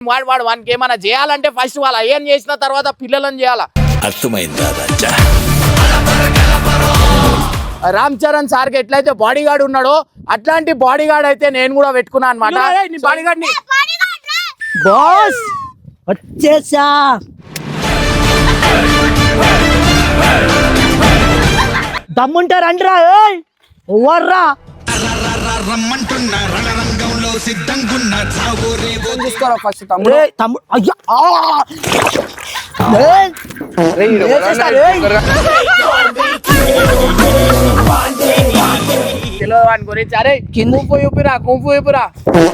వాడు వానికి ఏమైనా చేయాలంటే ఫస్ట్ వాళ్ళ అయ్యని చేసిన తర్వాత పిల్లలను చేయాలా. అర్థమైందా రాజా? రామ్ చరణ్ సార్కి ఎట్లయితే బాడీ గార్డ్ ఉన్నాడో అట్లాంటి బాడీ గార్డ్ అయితే నేను కూడా పెట్టుకున్నా అనమాట. బాడీ గార్డ్ ని బాస్ వచ్చేసా. దమ్ముంటారు అంటరా ఎవర్రా చూసుకోరా ఫస్ట్ తమ్ముడు. తమ్ముడు అయ్యా వాని గురించి అరే కుంపురా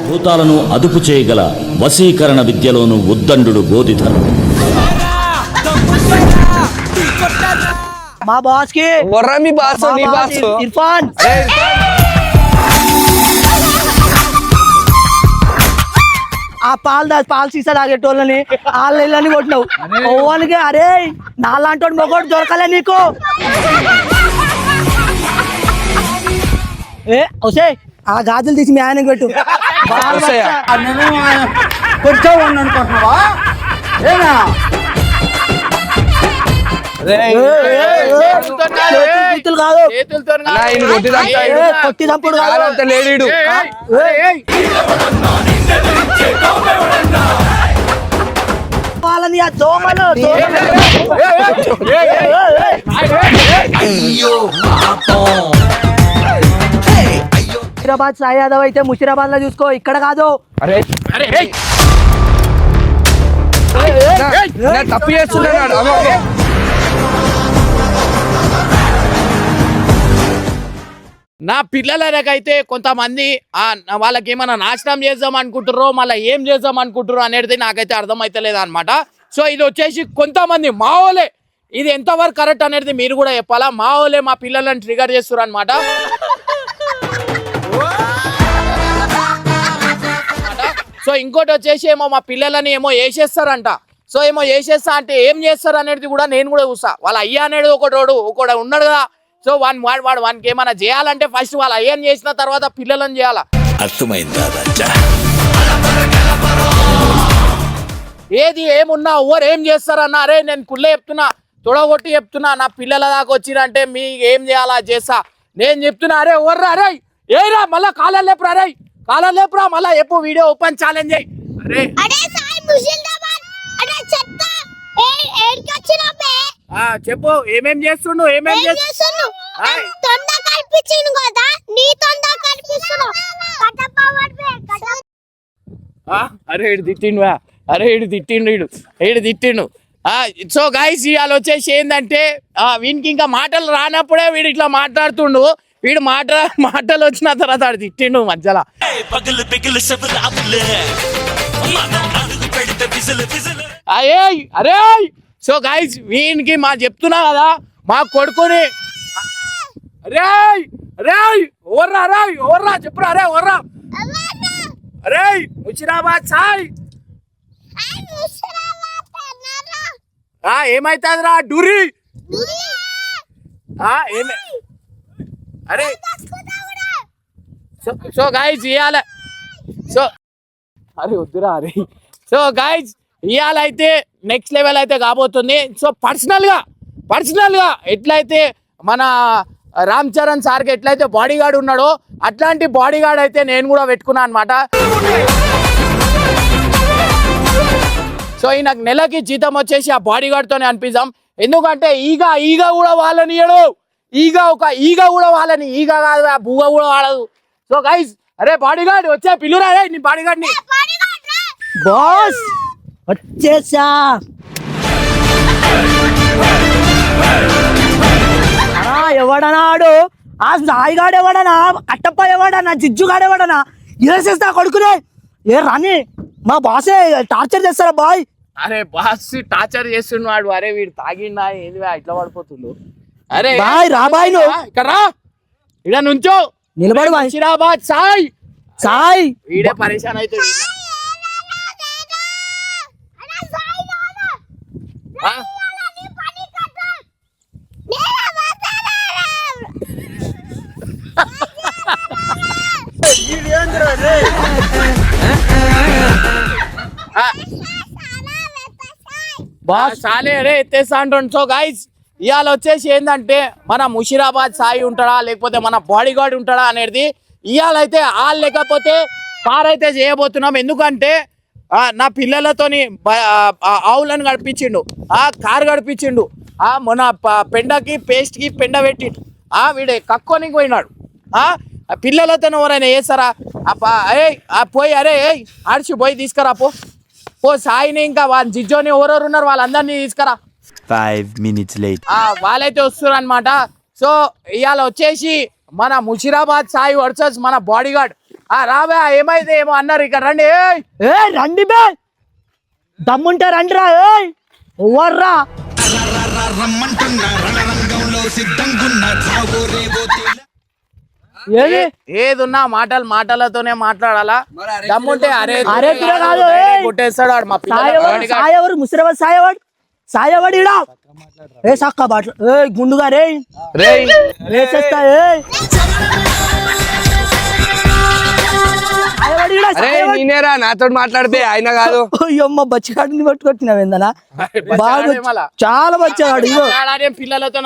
భూతాలను అదుపు చేయగల వశీకరణ విద్యలోను ఉద్దండు బోధిధరు. మా బాస్ కి మీ బాస్ ఇర్ఫాన్ ఆ పాలు సీసా తాగేటోళ్ళని వాళ్ళని కొట్టినావు. ఓన్కి అరే నాలాంటి మొగోడు దొరకలే నీకు. ఏ వసే ఆ గాజులు తీసి మీ ఆయనకి పెట్టు. కాదు కొట్టి చంపుడు కాదు లేడీడు. వాళ్ళని ఆ దోమలు ముషిరాబాద్ సాయి యాదవ్ అయితే ముషిరాబాద్ లో చూసుకో, ఇక్కడ కాదు. తప్పు చేస్తున్నాడు. నా పిల్లలకైతే కొంతమంది వాళ్ళకి ఏమైనా నాశనం చేద్దాం అనుకుంటారో మళ్ళీ ఏం చేద్దాం అనుకుంటారో అనేది నాకైతే అర్థమైతలేదు అనమాట. సో ఇది వచ్చేసి కొంతమంది మావోలే, ఇది ఎంతవరకు కరెక్ట్ అనేది మీరు కూడా చెప్పాలా. మావోలే మా పిల్లలను ట్రిగర్ చేస్తారు అనమాట. సో ఇంకోటి వచ్చేసి ఏమో మా పిల్లలని ఏమో వేసేస్తారంట. సో ఏమో వేసేస్తా అంటే ఏం చేస్తారు అనేది కూడా నేను కూడా చూసా. వాళ్ళ అయ్య అనేది ఒకడు ఉన్నాడు కదా. సో వానికి ఏమైనా చేయాలంటే ఫస్ట్ వాళ్ళ అయ్యని చేసిన తర్వాత పిల్లలను చేయాలా. అర్థమైందా రాజా? ఏది ఏమున్నా ఎవరు ఏం చేస్తారన్నా అరే నేను కుళ్ళే చెప్తున్నా, తొడగొట్టి చెప్తున్నా. నా పిల్లల దాకా వచ్చిరంటే మీ ఏం చేయాలా చేస్తా నేను చెప్తున్నా. అరే ఎవర్రా అరే ఏరా మళ్ళా కాలాలు లేపురా మళ్ళా ఎప్పుడు వీడియో ఓపెన్ ఛాలెంజ్ అయ్యి చెప్పు ఏమేం చేస్తుండు అరే ఇడు తిట్టిండు. సో గైస్ ఇవాళ వచ్చేసి ఏంటంటే వీనికి ఇంకా మాటలు రానప్పుడే వీడు ఇట్లా మాట్లాడుతుండు. వీడు మాటలు వచ్చిన తర్వాత ఆడు తిట్టిండు మధ్యలో. అరే సో గైస్ వీనికి మా చెప్తున్నా కదా మా కొడుకుని ఓర్రా చెప్పురా అరే ముషిరాబాద్ సాయి ఏమైతుంది రా డూరి అరే సో గైస్ ఇవాళ వద్దురా అరే. సో గైస్ ఇవాళ అయితే నెక్స్ట్ లెవెల్ అయితే కాబోతుంది. సో పర్సనల్ గా ఎట్లయితే మన రామ్ చరణ్ సార్కి ఎట్లయితే బాడీ గార్డ్ ఉన్నాడో అట్లాంటి బాడీ గార్డ్ అయితే నేను కూడా పెట్టుకున్నా అనమాట. సో ఈ నాకు నెలకి జీతం వచ్చేసి ఆ బాడీ గార్డ్ తోనే అనిపిస్తాం. ఎందుకంటే ఈగ కూడా వాళ్ళని ఈగ కూడా వాళ్ళని ఈగ కాదు, ఆ బువ్వ కూడా వాడదు. సో గైస్ అరే బాడీ గార్డ్ వచ్చే పిలురా నీ బాడీ గార్డ్ ని. బాస్ వచ్చేసా. ఎవడనాడు ఆ సాయిగాడు, ఎవడనా కట్టప్ప, ఎవడనా జిజ్జుగాడు, ఎవడనా వేసేస్తా కొడుకునే. ఏ రాని మా బాసే టార్చర్ చేస్తారా బాయ్. అరే బాస్ టార్చర్ చేస్తున్నాడు. అరే వీడు తాగిండా ఏంది ఇట్లా పడిపోతుండు. అరే బాయ్ రా బాయ్ నువ్వు ఇక్కడ ఇడ నుంచో నిలబడి ముషిరాబాద్ సాయి వీడే పరేషాన్ అవుతుంది. బాస్ చాలే రే ఎత్తేస్తా అంటుండు. సో గైస్ ఇవాళ వచ్చేసి ఏంటంటే మన ముషిరాబాద్ సాయి ఉంటాడా లేకపోతే మన బాడీ గార్డ్ ఉంటాడా అనేది ఇవాళ అయితే వాళ్ళు లేకపోతే కార్ అయితే చేయబోతున్నాం. ఎందుకంటే నా పిల్లలతోని ఆవులను గడిపించిండు, కారు గడిపించిండు, మొన్న పెండకి పేస్ట్కి పెండ పెట్టిండు, వీడే కక్కోనికి పోయినాడు. పిల్లలతో ఎవరైనా వేస్తారా? పోయి అరే ఆడిచి పోయి తీసుకురా పో సాయిని ఇంకా వాళ్ళ జిజ్జోని ఎవరెవరు ఉన్నారు వాళ్ళందరినీ తీసుకురా. 5 minutes later. వాళ్ళైతే వస్తున్నారు అనమాట. సో ఇవాళ వచ్చేసి మన ముషిరాబాద్ సాయి వర్సెస్ మన బాడీ గార్డ్. రాబే ఏమైతే ఏమో అన్నారు, ఇక్కడ రండి. ఏ రండి బే, దమ్ముంటే రండిరా. ఎవర్రా ఏదున్నా మాటలతోనే మాట్లాడాలా. దమ్ముంటే అరే అరే కాదు కొట్టేస్తాడు వాడు మా సాయి ఎవరు? ముసిరాబాద్ సాయవాడు ఇడా. ఏ సక్క బాట్లు గుండుగా రే రేసేస్తా. నేనేరా నాతో మాట్లాడితే ఆయన కాదు. అయ్యమ్మ బచ్చిగాడిని పట్టుకొచ్చినావేందనా? బాగా చాలా బచ్చాడు. ఇగో పిల్లలతో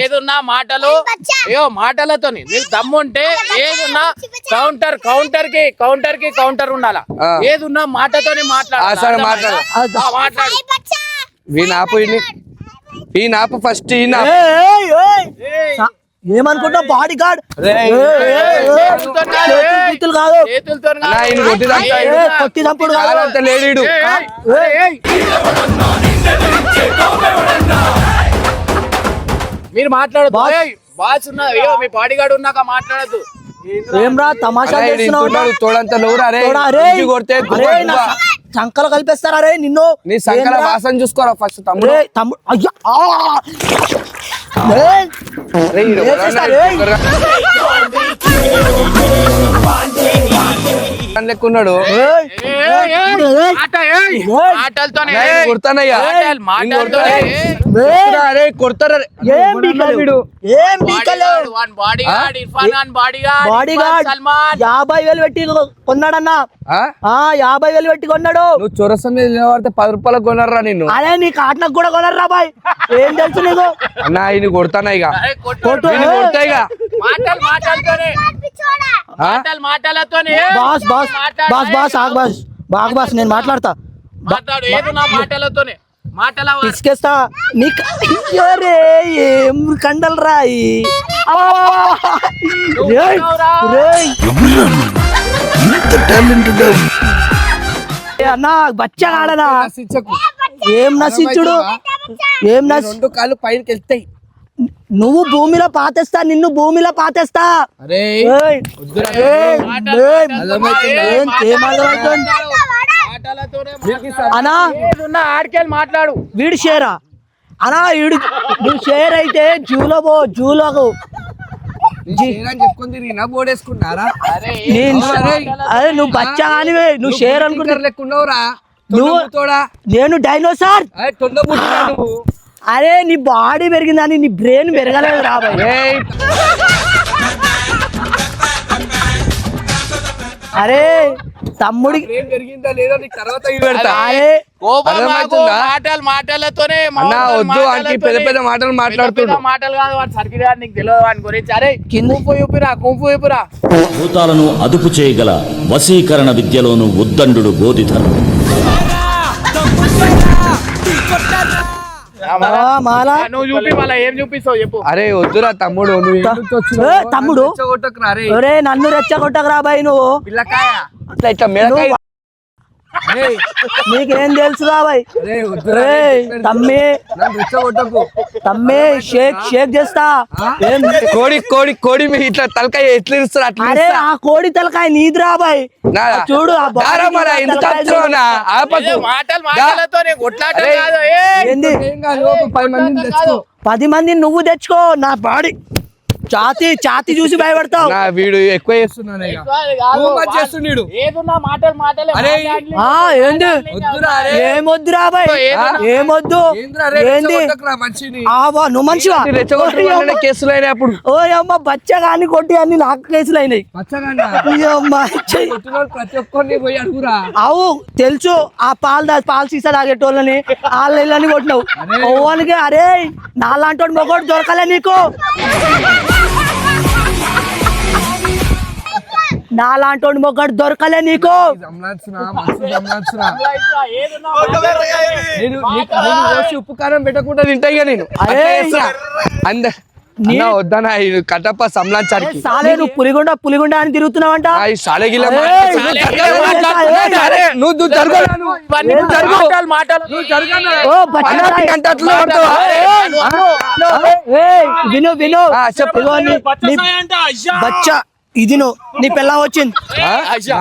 ఏదున్నా మాటలతో నీకు దమ్ముంటే ఏదున్నా కౌంటర్ ఉండాలా. ఏదున్నా మాటతోనే మాట్లాడు. ఈనాపు ఫస్ట్ ఏమనుకుంటా బాడీ గార్డ్ కొట్టి చంపుడు కాదు. లేడీడు మీరు మాట్లాడదు బాస్ ఉన్నా మీ బాడీ గార్డ్ ఉన్నాక మాట్లాడద్దు. ఏమ్రా తమాషా తోడంతా కొడితే చంకలు కలిపేస్తారా రే నిన్ను. నీ సంకల వాసన చూసుకోరా ఫస్ట్ తమ్ముడు. అయ్యా లెక్కున్నాడు. కొడతారా ఏం బాడీ గార్డ్ 50,000 పెట్టి కొన్నాడన్నా. 50,000 పెట్టి కొన్నాడు. నువ్వు చొరస మీద నిలబడితే 10 రూపాయలకు కొన్నారా నిన్ను? అరే నీ కాటనకు కూడా కొనరా బాయ్. ఏం తెలుసు నీకు? అన్నా ఆయన కొడతానా ఇక కొడతా ఇక మాటలతోనే బాస్ బాస్ బాస్ బాస్ ఆగ్ బాస్ బాగ్ బాస్ నేను మాట్లాడతా. మాట్లాడు ఏదో నా మాటలతోనే తీసుకేస్తా నీకు. ఏం కండలు రాయి అన్నా బచ్చగాడనా. ఏం నశించుడు ఏం రెండు కాళ్ళు పైకి వెళ్తాయి. నువ్వు భూమిలో పాతేస్తా, నిన్ను భూమిలో పాతేస్తా. అనా ఆడికెళ్ళి మాట్లాడు. వీడు షేరా అనా వీడు. నువ్వు షేర్ అయితే జూలో పో, జూలోకు బోడేసుకున్నారా? అరే నువ్వు బచ్చా కానివే, నువ్వు షేర్ అనుకుంటున్నావురా. నేను డైనోసార్. అరే నీ బాడీ పెరిగిందని నీ బ్రెయిన్ పెరగలేదు రాబాయ్. అరే తమ్ముడి పెరిగిందా లేదా తర్వాత మాటలతోనే వద్దు అంటే పెద్ద పెద్ద మాటలు మాట్లాడుతున్నాడు. మాటలు కాదు వాడు సర్కిల్ గారు నీకు తెలియదు వాని గురించి. అరే కుంఫు చూపిరా. భూతాలను అదుపు చేయగల వశీకరణ విద్యలోను ఉద్దండు బోధిధరుడు. నువ్వు చూపి మళ్ళీ ఏం చూపిస్తావు చెప్పు. అరే వద్దురా తమ్ముడు, తమ్ముడు నన్ను రెచ్చగొట్టకరా బాయ్. నువ్వు ఇట్లా మెడకాయ నీకేం తెలుసు రాబాయ్. తమ్మి షేక్ చేస్తా. కోడి ఇట్లా తలకాయ ఎట్లా ఇస్తారు అట్లా. అరే ఆ కోడి తలకాయ నీది రాబాయ్. చూడు మాటలతోనే కొట్లాట కాదు. 10 మంది నువ్వు తెచ్చుకో. నా బాడీ ఛాతి చూసి భయపడతావు. నా వీడు ఎక్కువ చేస్తున్నాను ఇక. Too much చేస్తున్నాడు. ఏదున్నా మాటలే అరే, ఏంది వద్దురా అరే. ఏమొద్దురా బాయ్ ఏమొద్దు ఏంద్రా రే, ఏంది రెచ్చగొట్టకురా మనిషిని. నువ్వు మనిషివా రెచ్చగొట్టడం వల్లనే కేసులు అయినాయి అప్పుడు. ఓ అమ్మ బచ్చ కానీ కొట్టి అన్ని నాకు కేసులు అయినాయి. పచ్చగన్నా. అమ్మ, ఛీ. కొట్టిన వాళ్ళు ప్రతి ఒక్కరిని పోయి అడుగురా. అవు తెలుసు ఆ పాలు సీసా తాగేటోళ్ళని వాళ్ళని కొట్టినావు ఓవన్కి. అరే నాలాంటి మొగోడు దొరకలే నీకు, నాలాంటి మొగోడు దొరకలే నీకు. సంలాంచురా, మస్తు సంలాంచురా. నేను కోసి ఉప్పు కారం పెట్టకుండా తింటా ఇక నేను. అరే. అన్న వద్దనా కట్టప్ప సంలాంచానికి. సాలే నువ్వు పులిగుండ అని తిరుగుతున్నావంట. సాలగిల ఏయ్, నువ్వు జరగనా నువ్వు జరుగు. ఓ బచ్చ అంటే అట్లా ఆడతావా? ఏయ్, విను చెప్పు. ఇదిగో బచ్చ ఇది నీ పిల్ల వచ్చింది.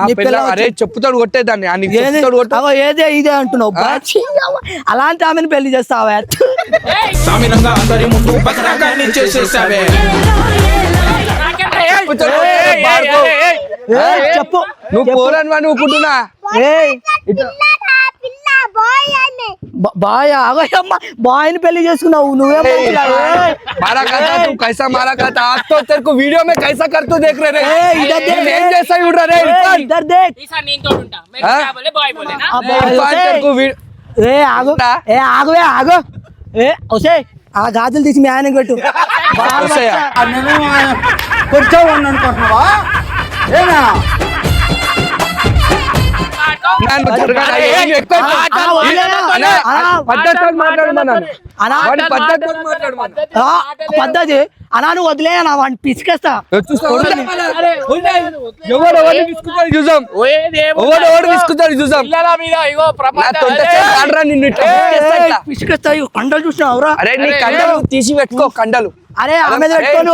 నీ పిల్ల అరే చెప్పుతాడు కొట్టేదాన్ని. ఏది? అగో ఏదే ఇదే అంటున్నావు. బాచి, అలాంటి ఆమెను పెళ్లి చేస్తావా? సామిరంగా అందరి ముందు బకరాగాన్ని చేసేసావే. ఏయ్, చెప్పు నువ్వు పోరని వాడిని ఊకుంటున్నా. ఏయ్ బాయ్ అగోయమ్మ బాయ్ని పెళ్లి చేసుకున్నావు నువ్వేం मारा खाता तू कैसा मारा खाता आज तो तेरे को वीडियो में कैसा कर तू देख रहे रे इधर देख मैं जैसा ही उड़ रहा रे इरफान इधर देख इरफान तेरे को ఏ ఆగు ఆగు ఏ ఒసే ఆ గాజులు తీసి మీ ఆయనకి పెట్టు. పద్ధతి అనా నువ్వు వదిలే వాడిని పిసికేస్తా. పిసికేస్తా కండలు చూసినావురా? అరే నీ కండలు తీసి పెట్టుకో కండలు. అరే ఆమె పెట్టుకోను.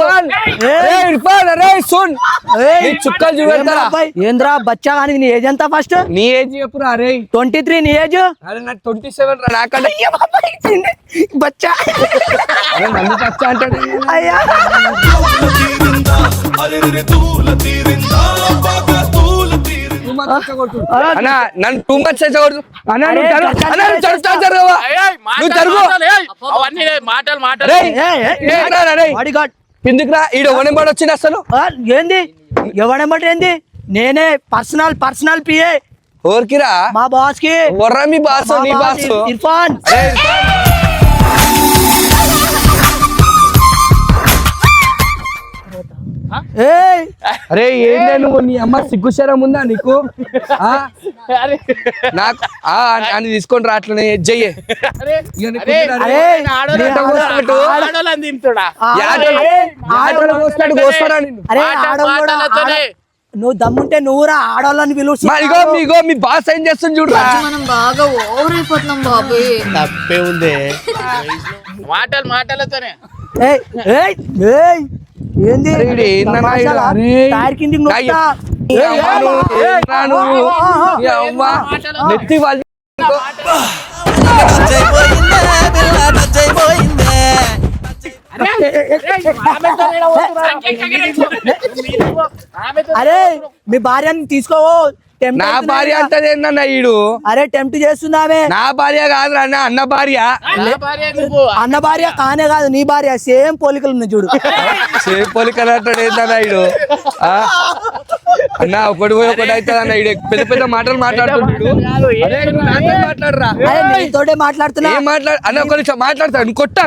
చుక్కలు చూపెడతారా? ఏంద్రా బచ్చా కానీ నీ ఏజ్ ఎంత ఫస్ట్? నీ ఏజ్ చెప్పురా. అరే 23 నీ ఏజ్? అరే నాకు 27 రా. నాకంటే బచ్చా నన్ను బచ్చా అంటాడు. అయ్యా అన్నా నన్ను టూ మచ్ చేసకూడదు. అన్నా నువ్వు జరుగు. కిందికి రా. ఈడ ఎవడెంబడి వచ్చింది అసలు? ఏంది ఎవడెంబడి ఏంది? నేనే పర్సనల్ పిఏ. ఓర్కిరా మా బాస్ కి. వర్రా మీ బాస్? నీ బాస్ ఇర్ఫాన్. అరే ఏందే నువ్వు? నీ అమ్మ సిగ్గుశరం ఉందా నీకు? నాకు అని తీసుకొని రా. అట్లనే చెయ్యే. నువ్వు దమ్ముంటే నువ్వురా ఆడవాళ్ళని పిలువు. మీ బాస్ ఏం చేస్తుంది చూడరా. మనం బాగా ఓవర్ అయిపోతున్నాం బాబు. తప్పే ఉంది మాటలతోనే. ఏంది టైర్ కిందికి నొక్కుతా. నెత్తి వాళ్ళు అరే మీ భార్యని తీసుకోవో. నా భార్య అంటది ఏందన్న ఈడు? అరే టెంప్ట్ చేస్తున్నావే. నా భార్య కాదురా అన్న, అన్న భార్య. అన్న భార్య కానే కాదు నీ భార్య. సేమ్ పోలికలు ఉన్నాయి చూడు. సేమ్ పోలికలు అంటాడు ఏందన్న ఈడు? అన్న ఒకటి పోయి ఒకటి అవుతుంది అన్న. ఈడు పెద్ద పెద్ద మాటలు మాట్లాడుతున్నాడు. మాట్లాడరా. తోటే మాట్లాడుతున్నా. ఏం మాట్లాడు అన్న? ఒక నిమిషం మాట్లాడతాడు. కొట్టా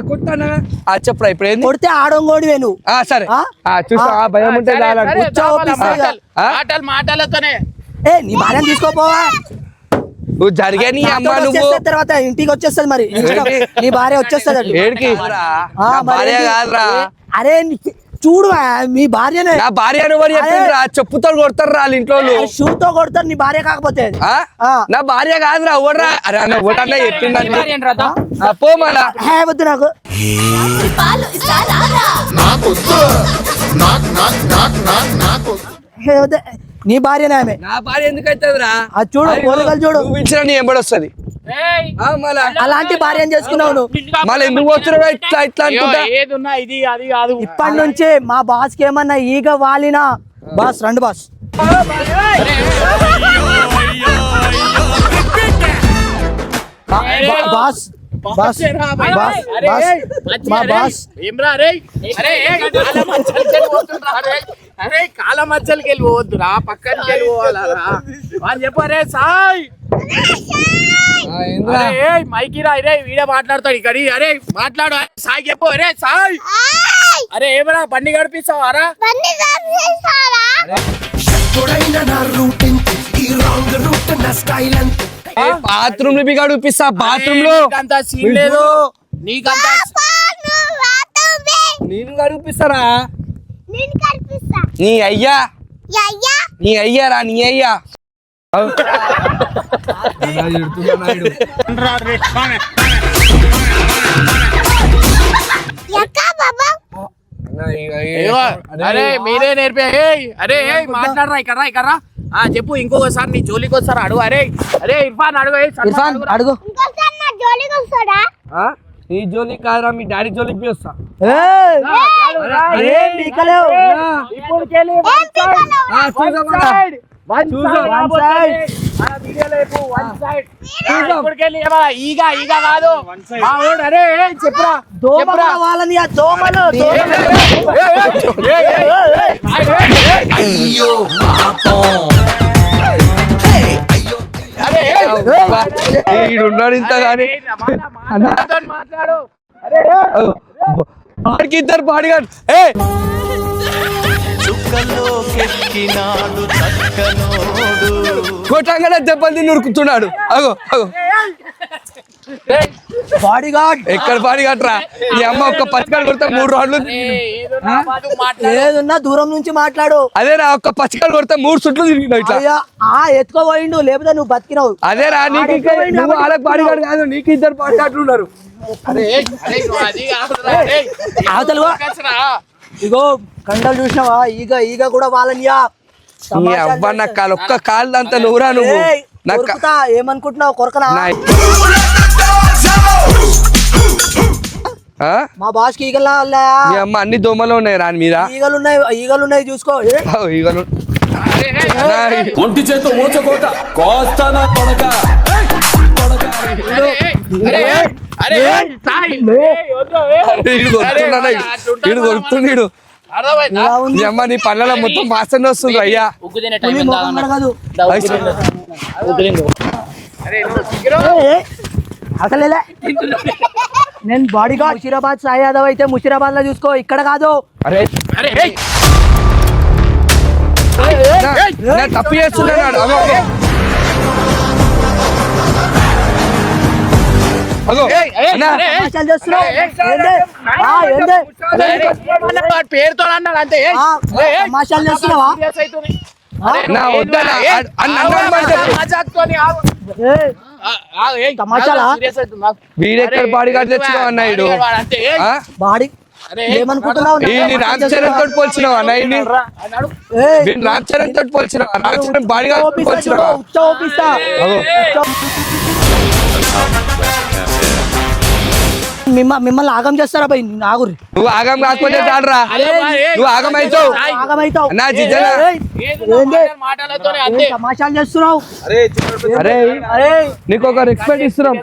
చెప్పరా ఇప్పుడు ఏంది? కొడితే ఆడంగోడివే నువ్వు. సరే చూసా భయం ఉంటే మాటలతోనే. నీ భార్యను తీసుకోపోవా. నువ్వు జరిగే నీ అమ్మ నువ్వు తర్వాత ఇంటికి వచ్చేస్తుంది. మరి నీ భార్య వచ్చేస్తుంది. ఏడికి భార్య కాదురా. అరే చూడు మీ భార్యనే. నా భార్య చెప్పిండ్రా. చెప్పుతో కొడతారు రా ఇంట్లో. షూతో కొడతారు నీ భార్య కాకపోతే. నా భార్య కాదురా. ఓడరా. అరే అన్న ఓటన్నా చెప్పిండ పో మళ్ళా. వద్దు నాకు. నీ భార్యనే ఆమె. నా భార్య ఎందుకు అవుతుంది రా? చూడు పోలికలు చూడు. నువ్వు పిలిచినా నీ ఎంబడి వస్తుంది. మళ్ళా అలాంటి భార్యను చేసుకున్నావు నువ్వు. మళ్ళీ ఎందుకు వచ్చినావు ఇట్లా ఇట్లా అనుకుంటా ఏదున్నా ఇది అది కాదు. ఇప్పటి నుంచి మా బాస్ కి ఏమన్నా ఈగ వాలినా బాస్ రండి బాస్. బాస్ బాస్ బాస్ మా బాస్ ఏమ్రా రే అరే కాల మచ్చలకి వెళ్ళిపోతుండ్రా రే. అరే కాల మచ్చలకి వెళ్ళిపోవద్దురా, పక్కనకి వెళ్ళిపోవాలరా అని చెప్పరే సాయ్. అరే మైకిరా రే వీడియో మాట్లాడతాడు ఇక్కడ. అరే మాట్లాడు సాయి చెప్పు. అరే సాయ్ అరే ఏమరా బండి గడిపిస్తావారా? బాత్రూమ్ లో బిగాడు చూపిస్తా బాత్రూమ్ లో అంత సీన్ లేదు నీకంత. నేను గడిపిస్తారా నీ అయ్యా నీ అయ్యారా నీ అయ్యా ఏగో, అరే మీరే నేర్పే. అరే మాట్లాడరా ఇక్కడ ఇక్కడ చెప్పు. ఇంకొకసారి నీ జోలికి వస్తారా అడుగు. అరే అరే ఇర్ఫాన్ అడుగు. ఇర్ఫాన్ అడుగు. నీ జోలికి కాదురా మీ డాడీ జోలికి వస్తా ఏం పీకలేవు. ఈగ ఈగ కాదు మా వాడు. అరే చెప్పురా దోమలు వాళ్ళని ఆ దోమలు ఉన్నాడు ఇంత గానీ మాట్లాడు. వాడికి ఇద్దరు బాడీగార్డ్ కొట్టంగానే దెబ్బలు తిని ఉరుకుతున్నాడు. అగో అగో బాడీ గార్డ్ ఎక్కడ బాడీగార్డ్ రా ఈ అమ్మ ఒక్క పచ్చికాయలు కొడితే 3 రౌండ్లు ఏదున్నా దూరం నుంచి మాట్లాడు. అదేరా ఒక్క పచ్చికాయలు కొడితే 3 చుట్లు తిరిగినావు ఇట్లా. అయ్యా ఎత్తుకోపోయిండు లేకపోతే నువ్వు బతికినావు. అదేరా నీకు నువ్వు వాళ్ళకి బాడీగార్డ్ కాదు, నీకు ఇద్దరు బాడీగార్డ్లు ఉన్నారు. అవతలు ఇగో కండలు చూసినావా? ఈగ ఈగ కూడా వాళ్ళనియా. నీ అవ్వ నా కాలు ఒక్క కాలు అంతా నువ్వురా నువ్వు కొరుకుతా ఏమనుకుంటున్నావు? కొరకనా? మా బాస్ కి ఈగలా మీ అమ్మ అన్ని దోమలు ఉన్నాయి రాని మీద. ఈగలున్నాయి చూసుకో. ఈగలు ఒంటి చేతో ఊచకోట కోస్తానా కొడక వీడు కొడుతున్నాడు. నీ అమ్మ నీ పళ్ళలో మొత్తం వాసన వస్తుంది అయ్యా. పులి ముఖం కడగదు. అసలేలే నేను బాడీ గార్డ్. ముషీరాబాద్ సాయి యాదవ్ అయితే ముషీరాబాద్ లో చూసుకో, ఇక్కడ కాదు. అరే తప్పు చేస్తున్నాడు. తమాషాలు చేస్తున్నావు. పేరుతో అన్నాడు అంతే. తమాషాలు చేస్తున్నావా? తమాషాలా? వీడెక్కడ బాడీగార్డ్ తెచ్చినావు అన్నాడు. బాడీ ఏమనుకుంటున్నావు? రామ్ చరణ్ తోటి పోల్చినావు అన్నయ్యని. రామ్ చరణ్ తోటి పోల్చినావు. రామ్ చరణ్ బాడీగార్డ్ పోల్చినావా? మిమ్మల్ని ఆగం చేస్తారా భయ్? నాగురు నువ్వు ఆగం కాకపోతే చాలరా. నువ్వు ఆగం అవుతావు నా జిజ్జనా. తమాషాలు చేస్తున్నావు. అరే నీకు ఒక రెస్పెక్ట్ ఇస్తున్నాం.